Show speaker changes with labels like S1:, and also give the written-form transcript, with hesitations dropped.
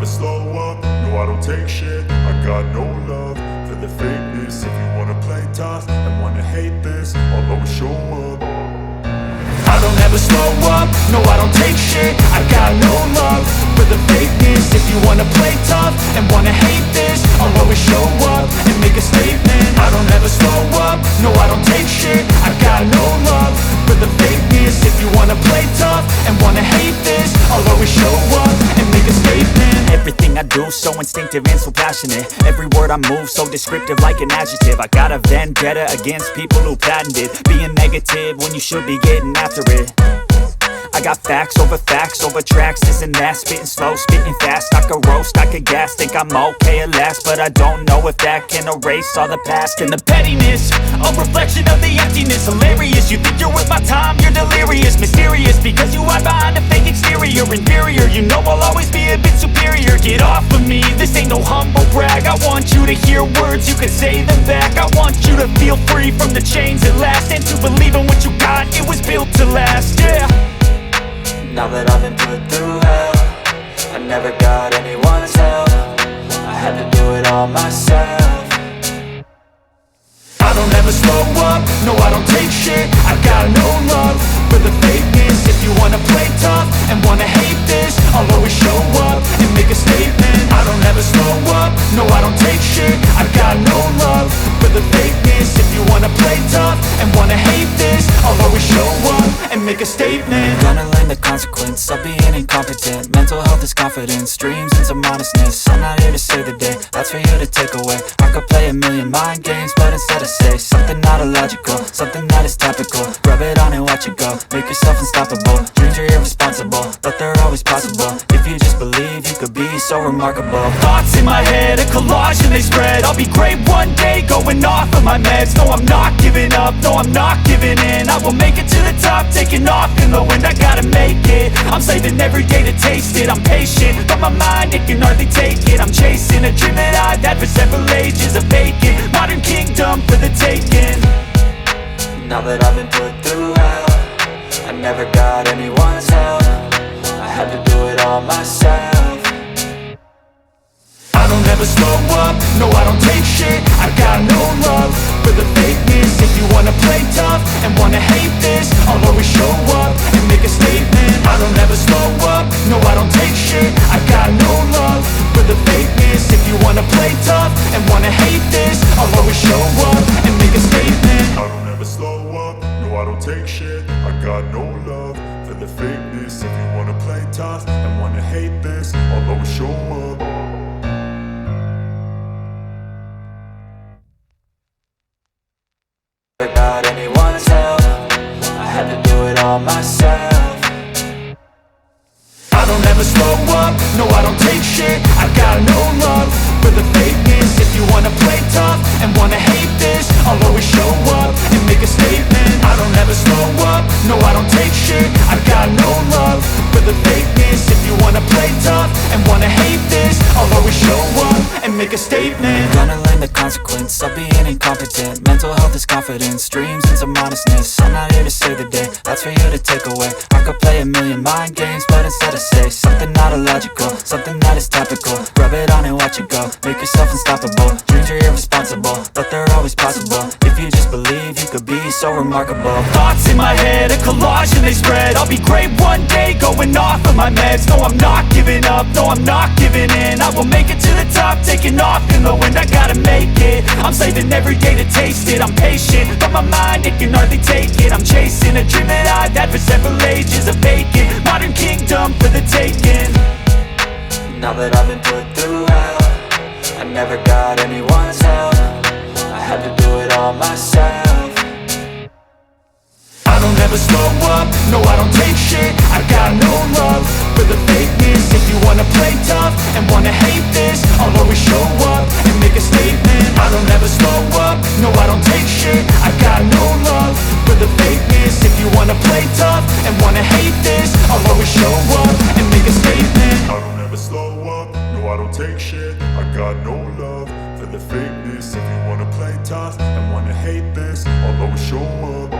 S1: slow up, no I don't take shit. I got no love for the fakeness. If you wanna play tough and wanna hate this, I'll always show up. I don't ever slow up, no I don't take shit. I got no love for the fakeness. If you wanna play tough and wanna hate this, I'll always show up and make a statement. I don't ever slow up, no I don't take shit. I got no love for the fakeness. If you wanna play tough and wanna hate this, I'll always show up and make a statement.
S2: Everything I do so instinctive and so passionate. Every word I move so descriptive like an adjective. I got a vendetta against people who patented being negative when you should be getting after it. I got facts over tracks, this and that. Spitting slow, spitting fast, I could roast, I could gas. Think I'm okay at last, but I don't know if that can erase all the past. And the pettiness, a reflection of the emptiness. Hilarious, you think you're worth my time, you're delirious. Mysterious, because you hide behind a fake exterior. Inferior, you know I'll always be a bit superior. Get off of me, this ain't no humble brag. I want you to hear words, you can say them back. I want you to feel free from the chains at last, and to believe in what you got, it was built to last, yeah.
S3: Now that I've been put through hell, I never got anyone's help. I had to do it all myself.
S1: I don't ever slow up, no I don't take shit. I got no love for the fakeness. If you wanna play tough and wanna hate this, I'll always show up and make a statement. I don't ever slow up, no I don't take shit. I got no love for the fakeness. If you wanna play tough and wanna hate this, I'll always show up and make a statement.
S3: Gonna learn the consequence of being incompetent. Mental health is confidence, dreams and some honestness. I'm not here to save the day, that's for you to take away. I could play a million mind games, but instead I say something not illogical, something that is topical. Rub it on and watch it go, make yourself unstoppable. Dreams are irresponsible, but they're always possible. If you just believe, you could be so remarkable.
S2: Thoughts in my head, a collage and they spread. I'll be great one day, going off of my meds. No, I'm not giving up, no, I'm not giving in. I will make it to the top, taking off in the wind. I gotta make it, I'm saving every day to taste it. I'm patient, but my mind, it can hardly take it. I'm chasing a dream that I've had for several ages. A vacant, modern kingdom for the taking.
S3: Now that I've been put through hell, I never got anyone's help. I had to do it all myself.
S1: I don't ever slow up, no I don't take shit. I got no love for the fakeness. If you wanna play tough and wanna hate this, I'll always show up and make a statement. I don't ever slow up, no I don't take shit. I got no love for the fakeness. If you wanna play tough and wanna hate this, I'll always show up and make a statement. I don't ever slow up, no I don't take shit. I got no love for the fakeness. If you wanna play tough and wanna hate this, I'll always show up.
S3: Never got anyone's help. I had to do it all myself.
S1: I don't ever slow up, no I don't take shit. I got no love for the fakeness. If you wanna play tough and wanna hate this, I'll always show up and make a statement. I don't ever slow up, no I don't take shit. I got no love for the fakeness. If you wanna play tough and wanna hate this, I'll always show up and make a statement.
S3: Gonna learn the consequence of being incompetent. Mental health is confidence, dreams and some honestness. I'm not here to save the day, that's for you to take away. I could play a million mind games, but instead I say something not illogical, something that is topical. Rub it on and watch it go, make yourself unstoppable. Dreams are irresponsible, but they're always possible. If you just believe, you could be so remarkable.
S2: Thoughts in my head, a collage and they spread. I'll be great one day, going off of my meds. No, I'm not giving up, no, I'm not giving in. I will make it to the top, taking off in the wind. I gotta make it, I'm saving every day to taste it. I'm patient, but my mind, it can hardly take it. I'm chasing a dream that I've had for several ages. A vacant, modern kingdom for the taking.
S3: Now that I've been put through hell, I never got anyone's help. I had to do it all myself.
S1: I don't ever slow up, no I don't take shit. I got no love for the fakeness. If you wanna play tough and wanna hate this, I'll always show up and make a statement. I don't ever slow up, no I don't take shit. I got no love for the fakeness. If you wanna play tough and wanna hate this, I'll always show up and make a statement. I don't ever slow up, no I don't take shit. I got no love for the fakeness. If you wanna play tough and wanna hate this, I'll always show up.